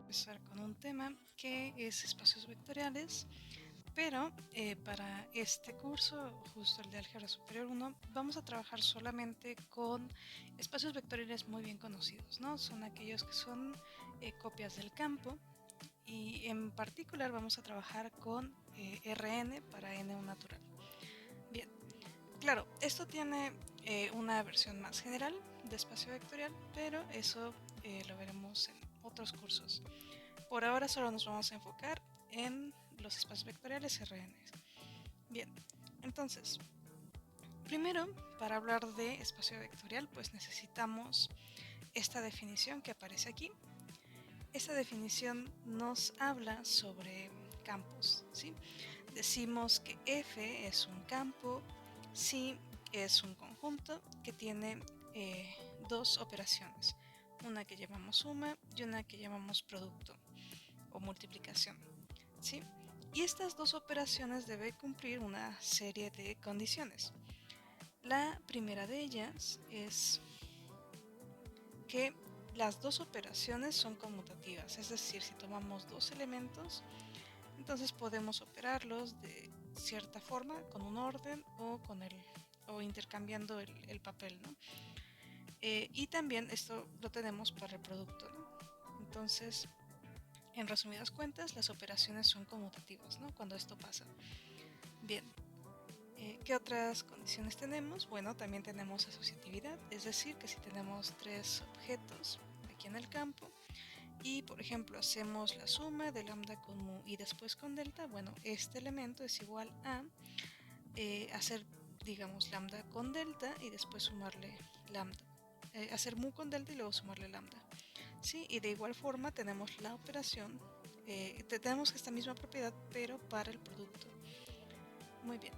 empezar con un tema que es espacios vectoriales, pero para este curso, justo el de Álgebra Superior 1, vamos a trabajar solamente con espacios vectoriales muy bien conocidos, ¿no? Son aquellos que son copias del campo, y en particular vamos a trabajar con Rn para n natural. Bien, claro, esto tiene una versión más general de espacio vectorial, pero eso lo veremos en otros cursos. Por ahora solo nos vamos a enfocar en los espacios vectoriales Rn. Bien, entonces, primero, para hablar de espacio vectorial, pues necesitamos esta definición que aparece aquí. Esta definición nos habla sobre campos, ¿sí? Decimos que F es un campo si es un conjunto que tiene dos operaciones, una que llamamos suma y una que llamamos producto o multiplicación, ¿sí? Y estas dos operaciones deben cumplir una serie de condiciones. La primera de ellas es que las dos operaciones son conmutativas, es decir, si tomamos dos elementos, entonces podemos operarlos de cierta forma, con un orden o intercambiando el papel, ¿no? Y también esto lo tenemos para el producto, ¿no? Entonces, en resumidas cuentas, las operaciones son conmutativas, ¿no? Cuando esto pasa. Bien, ¿qué otras condiciones tenemos? Bueno, también tenemos asociatividad, es decir, que si tenemos tres objetos aquí en el campo y, por ejemplo, hacemos la suma de lambda con mu y después con delta, bueno, este elemento es igual a hacer, digamos, lambda con delta y después sumarle lambda. Hacer mu con delta y luego sumarle lambda. ¿Sí? Y de igual forma tenemos la operación, tenemos esta misma propiedad, pero para el producto. Muy bien.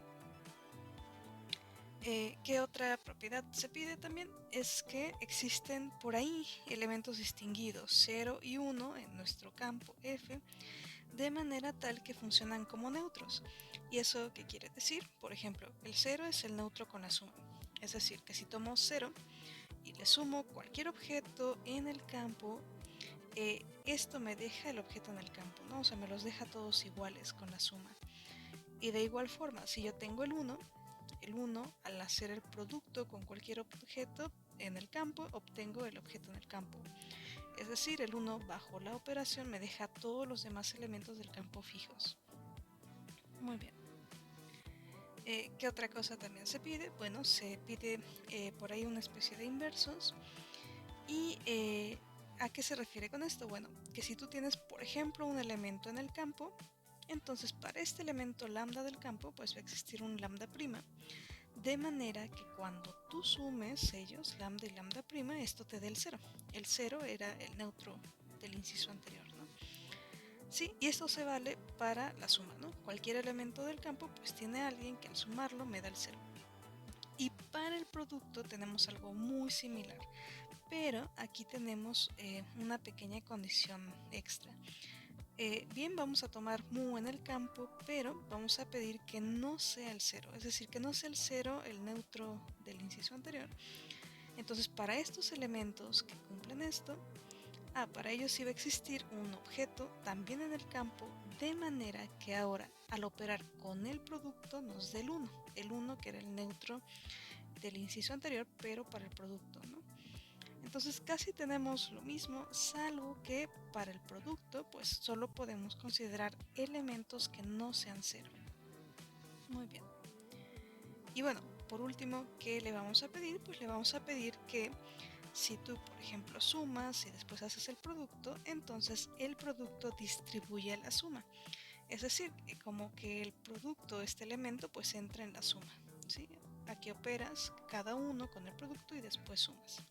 ¿Qué otra propiedad se pide también? Es que existen por ahí elementos distinguidos 0 y 1 en nuestro campo F, de manera tal que funcionan como neutros. ¿Y eso qué quiere decir? Por ejemplo, el 0 es el neutro con la suma. Es decir, que si tomo 0 y le sumo cualquier objeto en el campo, esto me deja el objeto en el campo, ¿no? O sea, me los deja todos iguales con la suma. Y de igual forma, si yo tengo el 1 al hacer el producto con cualquier objeto en el campo, obtengo el objeto en el campo. Es decir, el 1 bajo la operación me deja todos los demás elementos del campo fijos. Muy bien. ¿Qué otra cosa también se pide? Bueno, se pide por ahí una especie de inversos. ¿Y a qué se refiere con esto? Bueno, que si tú tienes, por ejemplo, un elemento en el campo, entonces para este elemento lambda del campo, pues va a existir un lambda prima. De manera que cuando tú sumes ellos, lambda y lambda prima, esto te dé el 0. El 0 era el neutro del inciso anterior, ¿no? Sí, y esto se vale para la suma, ¿no? Cualquier elemento del campo pues tiene alguien que al sumarlo me da el 0. Y para el producto tenemos algo muy similar, pero aquí tenemos una pequeña condición extra. Bien, vamos a tomar mu en el campo, pero vamos a pedir que no sea el 0, es decir, que no sea el 0 el neutro del inciso anterior. Entonces, para estos elementos que cumplen esto, para ellos sí va a existir un objeto también en el campo, de manera que ahora, al operar con el producto, nos dé el 1 que era el neutro del inciso anterior, pero para el producto, ¿no? Entonces casi tenemos lo mismo, salvo que para el producto pues solo podemos considerar elementos que no sean 0. Muy bien. Y bueno, por último, ¿qué le vamos a pedir? Pues le vamos a pedir que si tú, por ejemplo, sumas y después haces el producto, entonces el producto distribuye la suma. Es decir, como que el producto, este elemento, pues entra en la suma, ¿sí? Aquí operas cada uno con el producto y después sumas.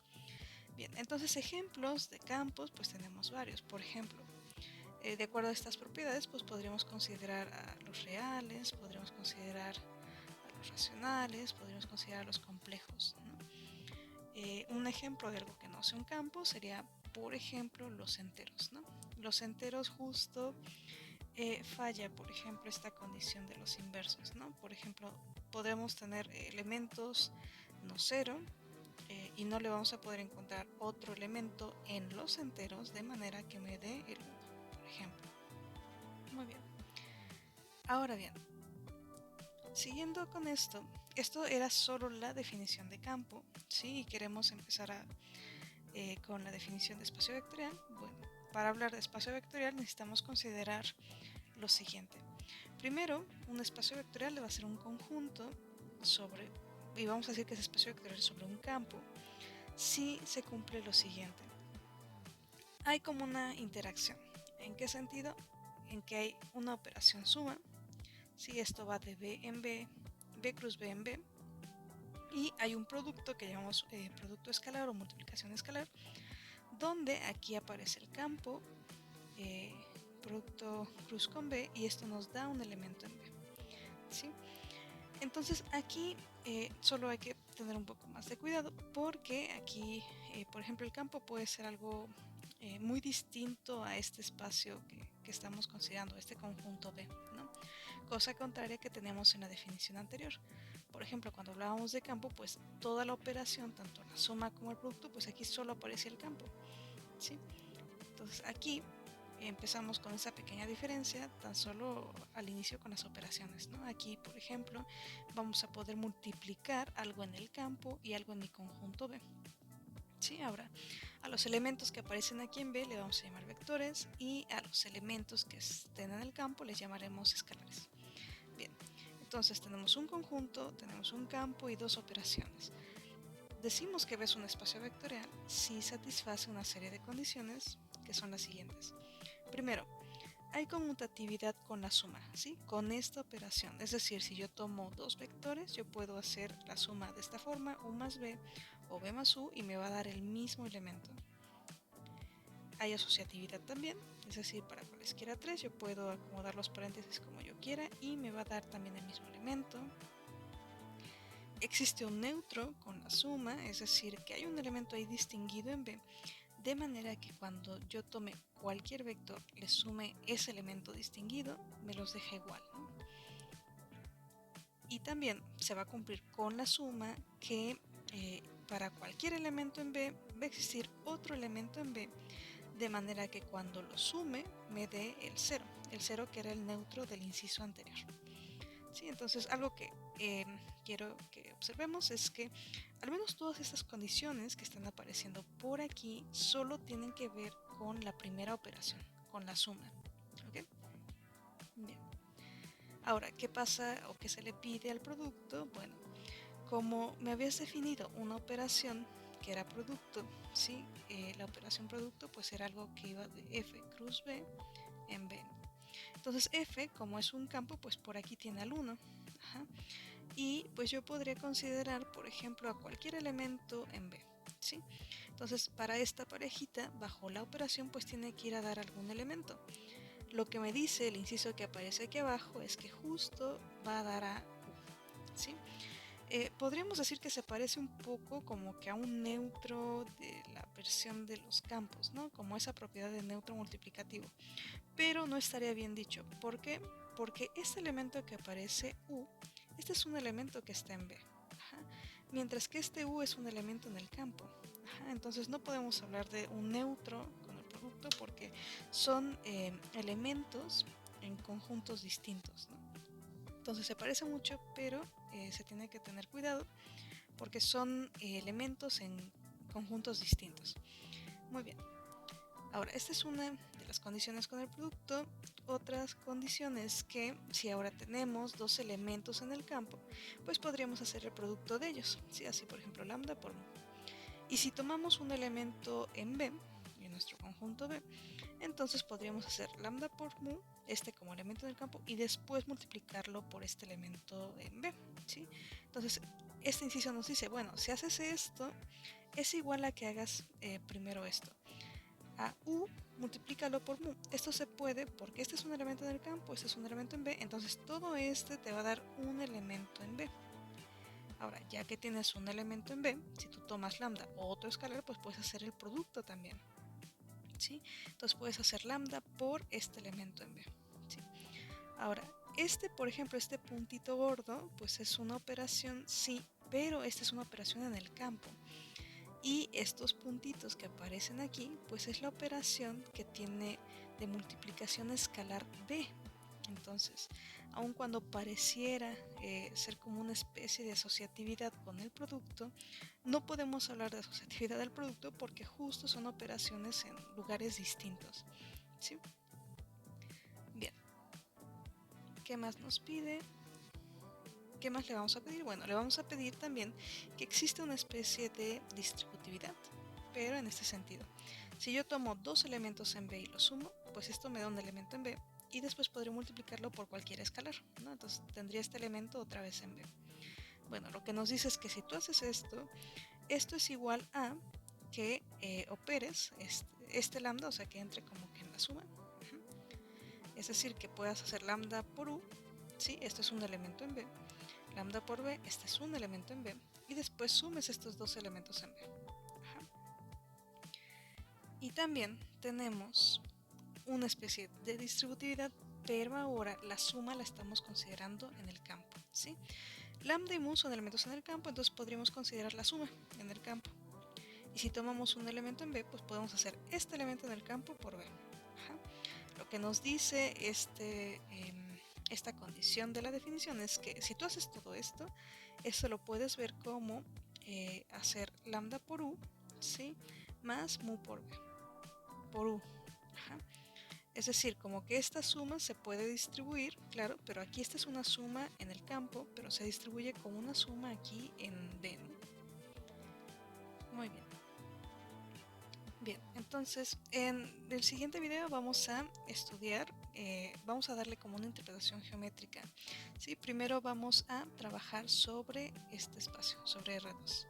Bien, entonces ejemplos de campos pues tenemos varios. Por ejemplo, de acuerdo a estas propiedades pues podríamos considerar a los reales, podríamos considerar a los racionales, podríamos considerar a los complejos, ¿no? Un ejemplo de algo que no sea un campo sería, por ejemplo, los enteros, ¿no? Los enteros justo falla, por ejemplo, esta condición de los inversos, ¿no? Por ejemplo, podemos tener elementos no cero, y no le vamos a poder encontrar otro elemento en los enteros de manera que me dé el 1. Ahora bien, siguiendo con esto era solo la definición de campo, ¿sí? Y queremos empezar con la definición de espacio vectorial. Bueno, para hablar de espacio vectorial necesitamos considerar lo siguiente. Primero, un espacio vectorial va a ser un conjunto sobre, y vamos a decir que ese espacio vectorial es sobre un campo, si se cumple lo siguiente. Hay como una interacción. ¿En qué sentido? En que hay una operación suma, si esto va de B en B, B cruz B en B, y hay un producto que llamamos producto escalar o multiplicación escalar, donde aquí aparece el campo, producto cruz con B, y esto nos da un elemento en B, ¿sí? Entonces aquí solo hay que tener un poco más de cuidado, porque aquí, por ejemplo, el campo puede ser algo muy distinto a este espacio que estamos considerando, este conjunto B, ¿no? Cosa contraria que teníamos en la definición anterior. Por ejemplo, cuando hablábamos de campo, pues toda la operación, tanto la suma como el producto, pues aquí solo aparecía el campo, ¿sí? Entonces aquí empezamos con esa pequeña diferencia tan solo al inicio con las operaciones, ¿no? Aquí, por ejemplo, vamos a poder multiplicar algo en el campo y algo en mi conjunto B. Sí, ahora a los elementos que aparecen aquí en B le vamos a llamar vectores, y a los elementos que estén en el campo les llamaremos escalares. Bien, entonces tenemos un conjunto, tenemos un campo y dos operaciones. Decimos que B es un espacio vectorial si satisface una serie de condiciones que son las siguientes. Primero, hay conmutatividad con la suma, ¿sí? Con esta operación. Es decir, si yo tomo dos vectores, yo puedo hacer la suma de esta forma, u más b o b más u, y me va a dar el mismo elemento. Hay asociatividad también, es decir, para cualesquiera tres yo puedo acomodar los paréntesis como yo quiera y me va a dar también el mismo elemento. Existe un neutro con la suma, es decir, que hay un elemento ahí distinguido en B, de manera que cuando yo tome cualquier vector, le sume ese elemento distinguido, me los deja igual, ¿no? Y también se va a cumplir con la suma que para cualquier elemento en B va a existir otro elemento en B, de manera que cuando lo sume me dé el 0 que era el neutro del inciso anterior. ¿Sí? Entonces algo que quiero que observemos es que al menos todas estas condiciones que están apareciendo por aquí solo tienen que ver con la primera operación, con la suma. ¿Okay? Bien. Ahora, ¿qué pasa o qué se le pide al producto? Bueno, como me habías definido una operación que era producto, ¿sí? La operación producto pues era algo que iba de F cruz B en B. Entonces F, como es un campo, pues por aquí tiene al 1. Ajá. Y pues yo podría considerar, por ejemplo, a cualquier elemento en B, ¿sí? Entonces para esta parejita, bajo la operación, pues tiene que ir a dar algún elemento. Lo que me dice el inciso que aparece aquí abajo es que justo va a dar a U, ¿sí? Podríamos decir que se parece un poco como que a un neutro de la versión de los campos, ¿no? Como esa propiedad de neutro multiplicativo. Pero no estaría bien dicho. ¿Por qué? Porque este elemento que aparece U, este es un elemento que está en B. Ajá. Mientras que este U es un elemento en el campo. Ajá. Entonces no podemos hablar de un neutro con el producto porque son elementos en conjuntos distintos, ¿no? Entonces se parece mucho, pero se tiene que tener cuidado porque son elementos en conjuntos distintos. Muy bien. Ahora, esta es una de las condiciones con el producto. Otras condiciones que si ahora tenemos dos elementos en el campo, pues podríamos hacer el producto de ellos. ¿Sí? Así, por ejemplo, lambda por mu. Y si tomamos un elemento en B, en nuestro conjunto B, entonces podríamos hacer lambda por mu, este como elemento en el campo, y después multiplicarlo por este elemento en B, ¿sí? Entonces, este inciso nos dice, bueno, si haces esto, es igual a que hagas primero esto. A U, multiplícalo por mu. Esto se puede porque este es un elemento en el campo, este es un elemento en B, entonces todo este te va a dar un elemento en B. Ahora, ya que tienes un elemento en B, si tú tomas lambda o otro escalar, pues puedes hacer el producto también, ¿sí? Entonces puedes hacer lambda por este elemento en B, ¿sí? Ahora, por ejemplo, este puntito gordo, pues es una operación, sí, pero esta es una operación en el campo. Y estos puntitos que aparecen aquí, pues es la operación que tiene de multiplicación escalar B. Entonces, aun cuando pareciera ser como una especie de asociatividad con el producto, no podemos hablar de asociatividad del producto porque justo son operaciones en lugares distintos, ¿sí? Bien, ¿qué más nos pide? ¿Qué más le vamos a pedir? Bueno, le vamos a pedir también que existe una especie de distributividad, pero en este sentido. Si yo tomo dos elementos en B y los sumo, pues esto me da un elemento en B y después podré multiplicarlo por cualquier escalar, ¿no? Entonces tendría este elemento otra vez en B. Bueno, lo que nos dice es que si tú haces esto, esto es igual a que operes este lambda, o sea que entre como que en la suma. Es decir, que puedas hacer lambda por U, ¿sí? Esto es un elemento en B. Lambda por B, este es un elemento en B. Y después sumes estos dos elementos en B. Ajá. Y también tenemos una especie de distributividad, pero ahora la suma la estamos considerando en el campo, ¿sí? Lambda y mu son elementos en el campo, entonces podríamos considerar la suma en el campo. Y si tomamos un elemento en B, pues podemos hacer este elemento en el campo por B. Ajá. Lo que nos dice esta condición de la definición es que si tú haces todo esto, esto lo puedes ver como hacer lambda por U, ¿sí? Más mu por B, por U. Ajá. Es decir, como que esta suma se puede distribuir, claro, pero aquí esta es una suma en el campo, pero se distribuye como una suma aquí en B, ¿no? Muy bien. Bien, entonces en el siguiente video vamos a estudiar, vamos a darle como una interpretación geométrica. ¿Sí? Primero vamos a trabajar sobre este espacio, sobre R2.